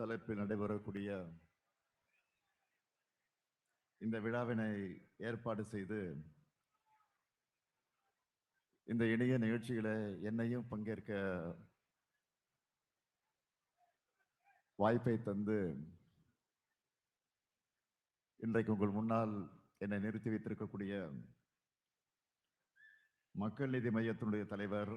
தலைப்பில் நடைபெறக்கூடிய இந்த விழாவினை ஏற்பாடு செய்து இந்த இணைய நிகழ்ச்சிகளை என்னையும் பங்கேற்க வாய்ப்பை தந்து இன்றைக்கு உங்கள் முன்னால் என்னை நிறுத்தி வைத்திருக்கக்கூடிய மக்கள் நீதி மையத்தினுடைய தலைவர்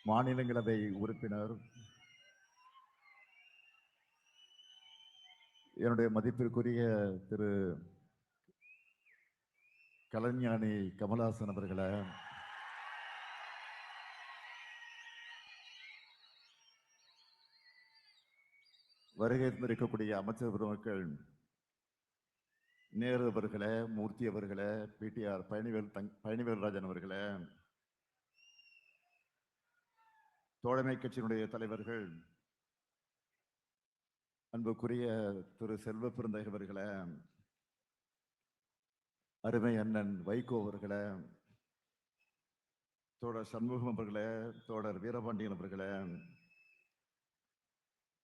மாநிலங்களவை உறுப்பினர் என்னுடைய மதிப்பிற்குரிய திரு கலைஞானி கமலஹாசன் அவர்களை, வருகை இருக்கக்கூடிய அமைச்சர் பெருமக்கள் நேரு அவர்களே, மூர்த்தி அவர்களே, பிடிஆர் பழனிவேல்ராஜன் அவர்களே, தோழமை கட்சியினுடைய தலைவர்கள் அன்புக்குரிய திரு செல்வ பெருந்தகை அவர்களே, அருமை அண்ணன் வைகோ அவர்களே, தோழர் சண்முகம் அவர்களே, தோழர் வீரபாண்டியன் அவர்களே,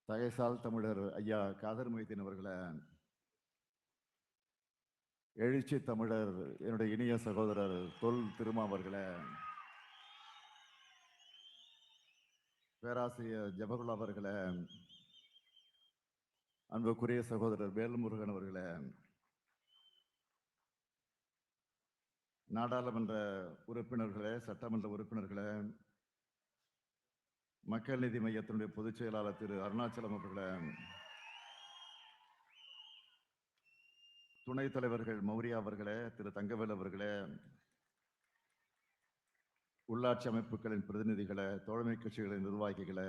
தகைசால் தமிழர் ஐயா காதர் மொய்தீன் அவர்களே, எழுச்சி தமிழர் என்னுடைய இனிய சகோதரர் தொல் திருமாவர்களே, பேராசிரியர் ஜபகுல்லா அவர்களே, அன்புக்குரிய சகோதரர் வேல்முருகன் அவர்களே, நாடாளுமன்ற உறுப்பினர்களே, சட்டமன்ற உறுப்பினர்களே, மக்கள் நீதி மையத்தினுடைய பொதுச் செயலாளர் திரு அருணாச்சலம் அவர்களே, துணைத் தலைவர்கள் மௌரியா அவர்களே, திரு தங்கவேல் அவர்களே, உள்ளாட்சி அமைப்புகளின் பிரதிநிதிகளே, தோழமை கட்சிகளின் நிர்வாகிகளே,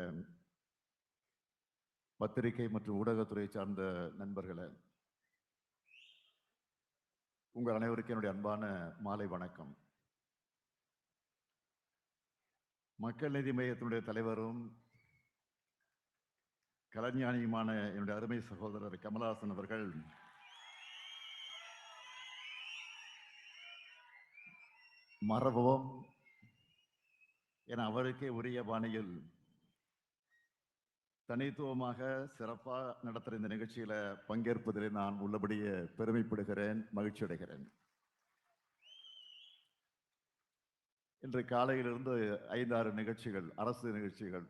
பத்திரிகை மற்றும் ஊடகத்துறை சார்ந்த நண்பர்களே, உங்கள் அனைவருக்கும் என்னுடைய அன்பான மாலை வணக்கம். மக்கள் நீதி மையத்தினுடைய தலைவரும் கலைஞானியுமான என்னுடைய அருமை சகோதரர் கமலஹாசன் அவர்கள் மரபும் என அவருக்கே உரிய பாணியில் தனித்துவமாக சிறப்பாக நடத்துகிற இந்த நிகழ்ச்சியில பங்கேற்பதில் நான் உள்ளபடியே பெருமைப்படுகிறேன், மகிழ்ச்சி அடைகிறேன். இன்று காலையிலிருந்து 5-6 நிகழ்ச்சிகள், அரசு நிகழ்ச்சிகள்,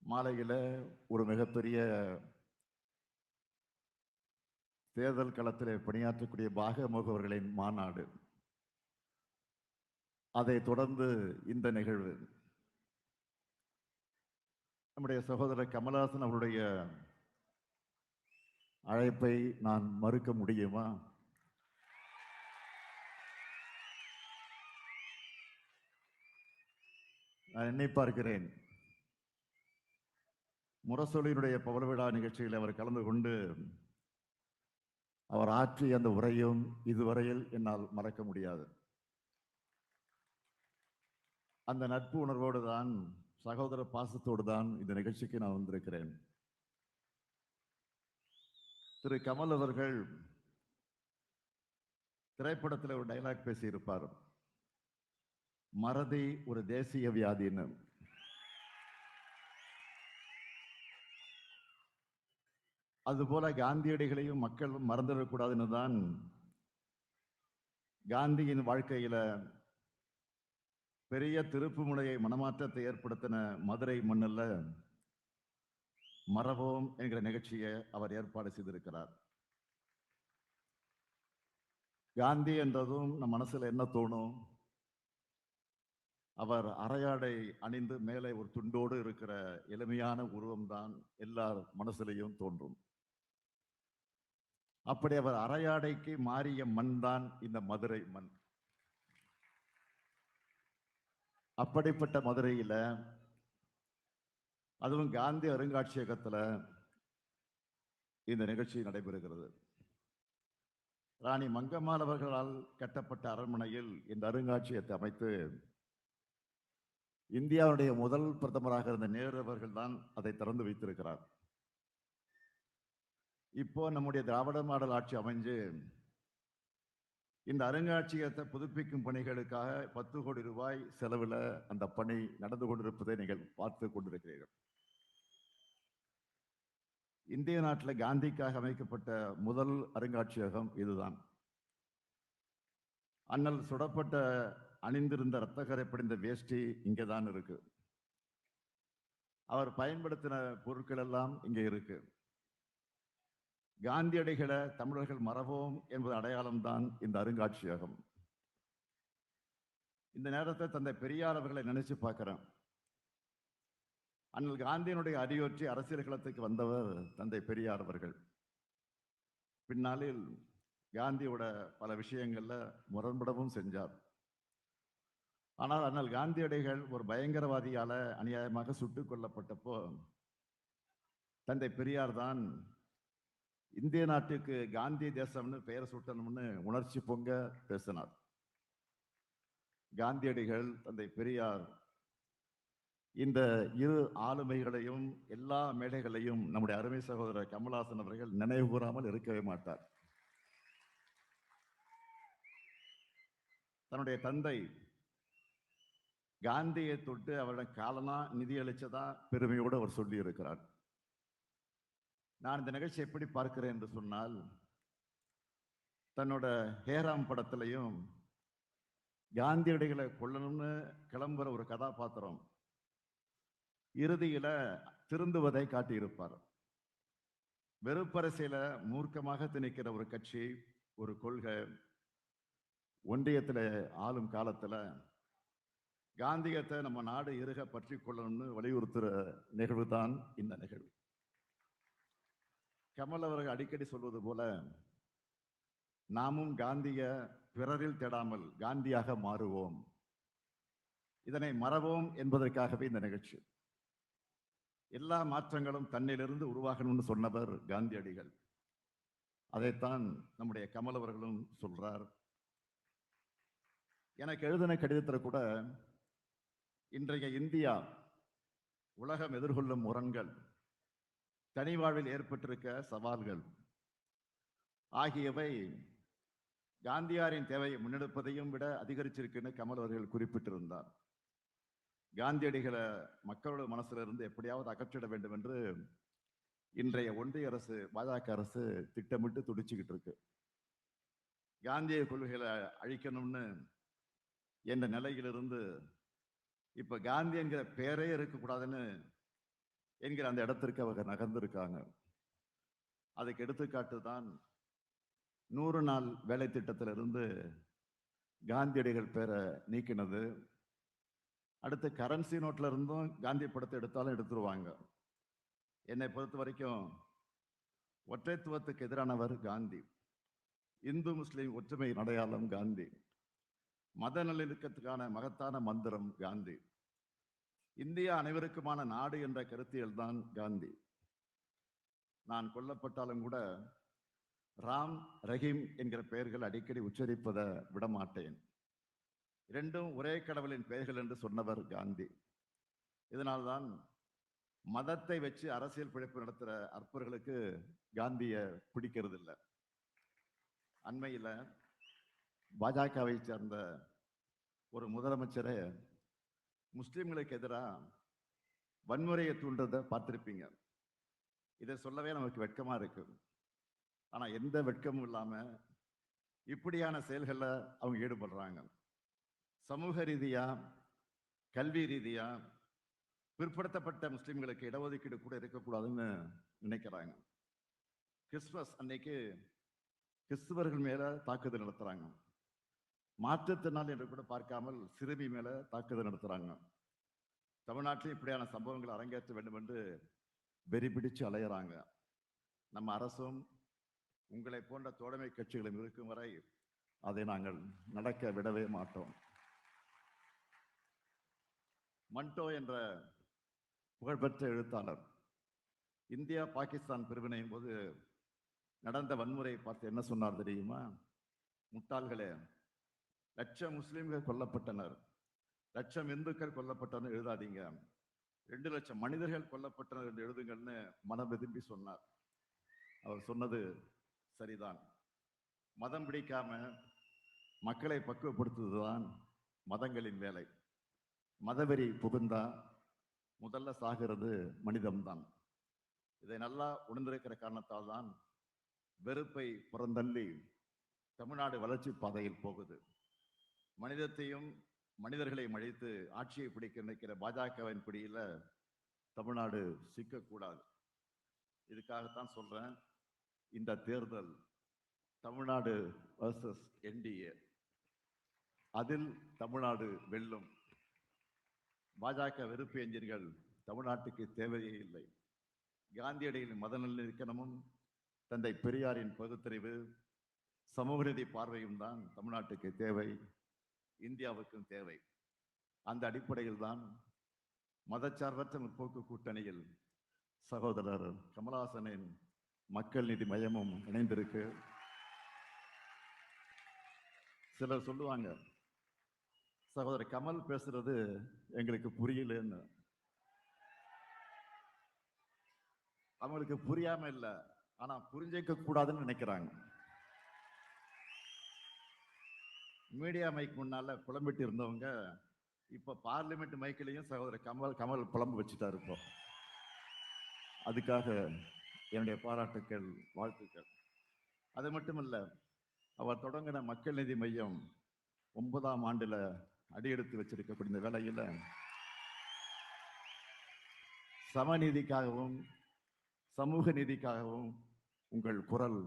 மாலையில ஒரு மிகப்பெரிய தேர்தல் களத்திலே பணியாற்றக்கூடிய பாகமுகவர்களின் மாநாடு, அதை தொடர்ந்து இந்த நிகழ்வு. நம்முடைய சகோதரர் கமலஹாசன் அவருடைய அழைப்பை நான் மறுக்க முடியுமா? நான் எண்ணி பார்க்கிறேன், முரசொலியினுடைய பவள விழா நிகழ்ச்சியில் அவர் கலந்து கொண்டு அவர் ஆற்றிய அந்த உரையும் இதுவரையில் என்னால் மறக்க முடியாது. அந்த நட்பு உணர்வோடு தான், சகோதர பாசத்தோடு தான் இந்த நிகழ்ச்சிக்கு நான் வந்திருக்கிறேன். திரு கமல் அவர்கள் திரைப்படத்தில் ஒரு டைலாக் பேசியிருப்பார், மறதி ஒரு தேசிய வியாதின்னு. அதுபோல காந்தியடிகளையும் மக்கள் மறந்துவிடக்கூடாதுன்னு தான் காந்தியின் வாழ்க்கையில பெரிய திருப்பு முனையை, மனமாற்றத்தை ஏற்படுத்தின மதுரை மண்ணில் மரபோம் என்கிற நிகழ்ச்சியை அவர் ஏற்பாடு செய்திருக்கிறார். காந்தி என்றதும் நம் மனசுல என்ன தோணும்? அவர் அரையாடை அணிந்து மேலே ஒரு துண்டோடு இருக்கிற எளிமையான உருவம்தான் எல்லார் மனசிலையும் தோன்றும். அப்படி அவர் அரையாடைக்கு மாறிய மண் தான் இந்த மதுரை மண். அப்படிப்பட்ட மதுரையில, அதுவும் காந்தி அருங்காட்சியகத்துல இந்த நிகழ்ச்சி நடைபெறுகிறது. ராணி மங்கம்மாள் அவர்களால் கட்டப்பட்ட அரண்மனையில் இந்த அருங்காட்சியகத்தை அமைத்து இந்தியாவுடைய முதல் பிரதமராக இருந்த நேரு அவர்கள் தான் அதை திறந்து வைத்திருக்கிறார். இப்போ நம்முடைய திராவிட மாடல் ஆட்சி அமைஞ்சு இந்த அருங்காட்சியகத்தை புதுப்பிக்கும் பணிகளுக்காக 10 கோடி ரூபாய் செலவில் அந்த பணி நடந்து கொண்டிருப்பதை நீங்கள் பார்த்து கொண்டிருக்கிறீர்கள். இந்திய நாட்டில் காந்திக்காக அமைக்கப்பட்ட முதல் அருங்காட்சியகம் இதுதான். அண்ணல் சுடப்பட்ட அணிந்திருந்த இரத்தக்கரை படிந்த வேஷ்டி இங்கேதான் இருக்கு. அவர் பயன்படுத்தின பொருட்கள் எல்லாம் இங்கே இருக்கு. காந்தியடிகளை தமிழர்கள் மறவோம் என்பது அடையாளம்தான் இந்த அருங்காட்சியகம். இந்த நேரத்தை தந்தை பெரியார் அவர்களை நினைச்சு பார்க்கிறேன். அண்ணல் காந்தியினுடைய அடியொற்றி அரசியல் களத்துக்கு வந்தவர் தந்தை பெரியார் அவர்கள். பின்னாளில் காந்தியோட பல விஷயங்கள்ல முரண்படவும் செஞ்சார். ஆனால் அண்ணல் காந்தியடிகள் ஒரு பயங்கரவாதியால அநியாயமாக சுட்டுக் கொல்லப்பட்டப்போ தந்தை பெரியார் தான் இந்திய நாட்டுக்கு காந்தி தேசம்னு பெயர் சூட்டணும்னு உணர்ச்சி பொங்க பேசினார். காந்தியடிகள், தந்தை பெரியார் இந்த இரு ஆளுமைகளையும் எல்லா மேடைகளையும் நம்முடைய அருமை சகோதரர் கமல்ஹாசன் அவர்கள் நினைவு கூறாமல் இருக்கவே மாட்டார். தன்னுடைய தந்தை காந்தியை தொட்டு அவரிடம் காலனா நிதி அளிச்சதா பெருமையோடு அவர் சொல்லி இருக்கிறார். நான் இந்த நிகழ்ச்சி எப்படி பார்க்கிறேன் என்று சொன்னால், தன்னோட ஹேராம் படத்திலையும் காந்தியடிகளை கொல்லணும்னு கிளம்புற ஒரு கதாபாத்திரம் இறுதியில திருந்துவதை காட்டியிருப்பார். வெறுப்பரசியல மூர்க்கமாக திணிக்கிற ஒரு கட்சி, ஒரு கொள்கை ஒன்றியத்தில் ஆளும் காலத்துல காந்தியத்தை நம்ம நாடு இருக பற்றி கொள்ளணும்னு வலியுறுத்துற நிகழ்வு தான் இந்த நிகழ்வு. கமல் அவர்கள் அடிக்கடி சொல்வது போல, நாமும் காந்திய பிறரில் தேடாமல் காந்தியாக மாறுவோம், இதனை மறவோம் என்பதற்காகவே இந்த நிகழ்ச்சி. எல்லா மாற்றங்களும் தன்னிலிருந்து உருவாகணும்னு சொன்னவர் காந்தியடிகள். அதைத்தான் நம்முடைய கமல் அவர்களும் சொல்றார். எனக்கு எழுதின கடிதத்தில் கூட இன்றைய இந்தியா உலகம் எதிர்கொள்ளும் முரண்கள், தனி வாழ்வில் ஏற்பட்டிருக்க சவால்கள் ஆகியவை காந்தியாரின் தேவையை முன்னெடுப்பதையும் விட அதிகரிச்சிருக்குன்னு கமல் அவர்கள் குறிப்பிட்டிருந்தார். காந்தியடிகளை மக்களோட மனசுல இருந்து எப்படியாவது அகற்றிட வேண்டும் என்று இன்றைய ஒன்றிய அரசு, பாஜக அரசு திட்டமிட்டு துடிச்சுக்கிட்டு இருக்கு. காந்திய கொள்கைகளை அழிக்கணும்னு என்ற நிலையிலிருந்து இப்ப காந்தி என்கிற பேரே இருக்கக்கூடாதுன்னு என்கிற அந்த இடத்திற்கு அவங்க நகர்ந்திருக்காங்க. அதுக்கு எடுத்துக்காட்டு தான் 100 நாள் வேலை திட்டத்திலிருந்து காந்தியடிகள் பேரை நீக்கினது. அடுத்து கரன்சி நோட்ல இருந்தும் காந்தி படத்தை எடுத்தாலும் எடுத்துருவாங்க. என்னை பொறுத்த வரைக்கும் ஒற்றைத்துவத்துக்கு எதிரானவர் காந்தி. இந்து முஸ்லிம் ஒற்றுமை அடையாளம் காந்தி. மத நல்லிணக்கத்துக்கான மகத்தான மந்திரம் காந்தி. இந்தியா அனைவருக்குமான நாடு என்ற கருத்தியல் தான் காந்தி. நான் கொல்லப்பட்டாலும் கூட ராம், ரஹீம் என்கிற பெயர்கள் அடிக்கடி உச்சரிப்பதை விடமாட்டேன். இரண்டும் ஒரே கடவுளின் பெயர்கள் என்று சொன்னவர் காந்தி. இதனால்தான் மதத்தை வச்சு அரசியல் பிழைப்பு நடத்துகிற அற்பர்களுக்கு காந்திய பிடிக்கிறது இல்லை. அண்மையில் பாஜகவை சேர்ந்த ஒரு முதலமைச்சரை முஸ்லிம்களுக்கு எதிராக வன்முறையை தூண்டுறதை பார்த்திருப்பீங்க. இதை சொல்லவே நமக்கு வெட்கமா இருக்கு. ஆனா எந்த வெட்கமும் இல்லாம இப்படியான செயல்களில் அவங்க ஈடுபடுறாங்க. சமூக ரீதியா, கல்வி ரீதியா பிற்படுத்தப்பட்ட முஸ்லிம்களுக்கு இடஒதுக்கீடு கூட இருக்கக்கூடாதுன்னு நினைக்கிறாங்க. கிறிஸ்துமஸ் அன்னைக்கு கிறிஸ்துவர்கள் மேல தாக்குதல் நடத்துறாங்க. மாற்றுத்திறனாளி என்று கூட பார்க்காமல் சிறுமி மேல தாக்குதல் நடத்துறாங்க. தமிழ்நாட்டில் இப்படியான சம்பவங்கள் அரங்கேற்ற வேண்டும் என்று வெறி பிடிச்சு அலையிறாங்க. நம்ம அரசும் உங்களை போன்ற தோழமை கட்சிகளும் இருக்கும் வரை அதை நாங்கள் நடக்க விடவே மாட்டோம். மண்டோ என்ற புகழ்பெற்ற எழுத்தாளர் இந்தியா பாகிஸ்தான் பிரிவினையும் போது நடந்த வன்முறையை பார்த்து என்ன சொன்னார் தெரியுமா? முட்டாள்களே, லட்சம் முஸ்லிம்கள் கொல்லப்பட்டனர், லட்சம் இந்துக்கள் கொல்லப்பட்டனர் எழுதாதீங்க, 2 லட்சம் மனிதர்கள் கொல்லப்பட்டனர் என்று எழுதுங்கள்னு மனம் விரும்பி சொன்னார். அவர் சொன்னது சரிதான். மதம் பிடிக்காம, மக்களை பக்குவப்படுத்துவதுதான் மதங்களின் வேலை. மதவெறி புகுந்தா முதல்ல சாகிறது மனிதம்தான். இதை நல்லா உணர்ந்திருக்கிற காரணத்தால் தான் வெறுப்பை புறந்தள்ளி தமிழ்நாடு வளர்ச்சி பாதையில் போகுது. மனிதத்தையும் மனிதர்களையும் அழித்து ஆட்சியை பிடிக்க நினைக்கிற பாஜகவின் பிடியில தமிழ்நாடு சிக்கக்கூடாது. இதுக்காகத்தான் சொல்றேன், இந்த தேர்தல் தமிழ்நாடு வர்சஸ் என்டிஏ, அதில் தமிழ்நாடு வெல்லும். பாஜக வெறுப்பு என்ஜின்கள் தமிழ்நாட்டுக்கு தேவையே இல்லை. காந்தியடிகளின் மத நல்லிணக்கமும் தந்தை பெரியாரின் பகுத்தறிவு சமூக நீதி பார்வையும் தான் தமிழ்நாட்டுக்கு தேவை, இந்தியாவுக்கும் தேவை. அந்த அடிப்படையில் தான் மதச்சார்பற்ற முற்போக்கு கூட்டணியில் சகோதரர் கமலஹாசனின் மக்கள் நீதி மையமும் இணைந்திருக்கு. சிலர் சொல்லுவாங்க, சகோதரர் கமல் பேசுறது எங்களுக்கு புரியலன்னு. அவங்களுக்கு புரியாம இல்லை, ஆனா புரிஞ்சிக்க கூடாதுன்னு நினைக்கிறாங்க. மீடியா மைக் முன்னால புலம்பிட்டு இருந்தவங்க இப்ப பார்லிமெண்ட் மைக்கிலையும் சகோதரர் கமல் புலம்பு வச்சுட்டாரு. இப்போ அதுக்காக என்னுடைய பாராட்டுக்கள், வாழ்த்துக்கள். அது மட்டுமல்ல, அவர் தொடங்கின மக்கள் நீதி மையம் 9ஆம் ஆண்டுல அடியெடுத்து வச்சிருக்கக்கூடிய வேளையில சமநீதிக்காகவும் சமூக நீதிக்காகவும் உங்கள் குரல்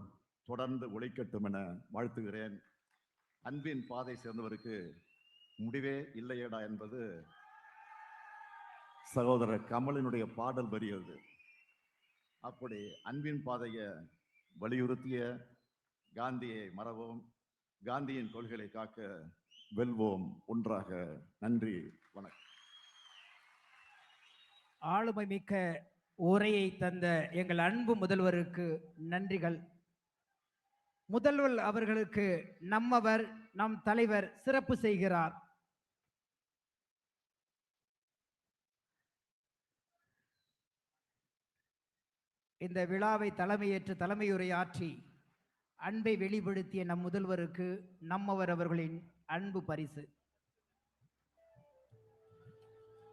தொடர்ந்து ஒலிக்கட்டும் என வாழ்த்துகிறேன். அன்பின் பாதை சேர்ந்தவருக்கு முடிவே இல்லையடா என்பது சகோதரர் கமலினுடைய பாடல் வரி. அது அப்படி அன்பின் பாதையை வலியுறுத்திய காந்தியை மறவோம், காந்தியின் கொள்கைகளை காக்க வெல்வோம் ஒன்றாக. நன்றி, வணக்கம். ஆளுமை மிக்க உரையை தந்த எங்கள் அன்பு முதல்வருக்கு நன்றிகள். முதல்வர் அவர்களுக்கு நம்மவர் நம் தலைவர் சிறப்பு செய்கிறார். இந்த விழாவை தலைமையேற்று தலைமையுரையாற்றி அன்பை வெளிப்படுத்திய நம் முதல்வருக்கு நம்மவர் அவர்களின் அன்பு பரிசு.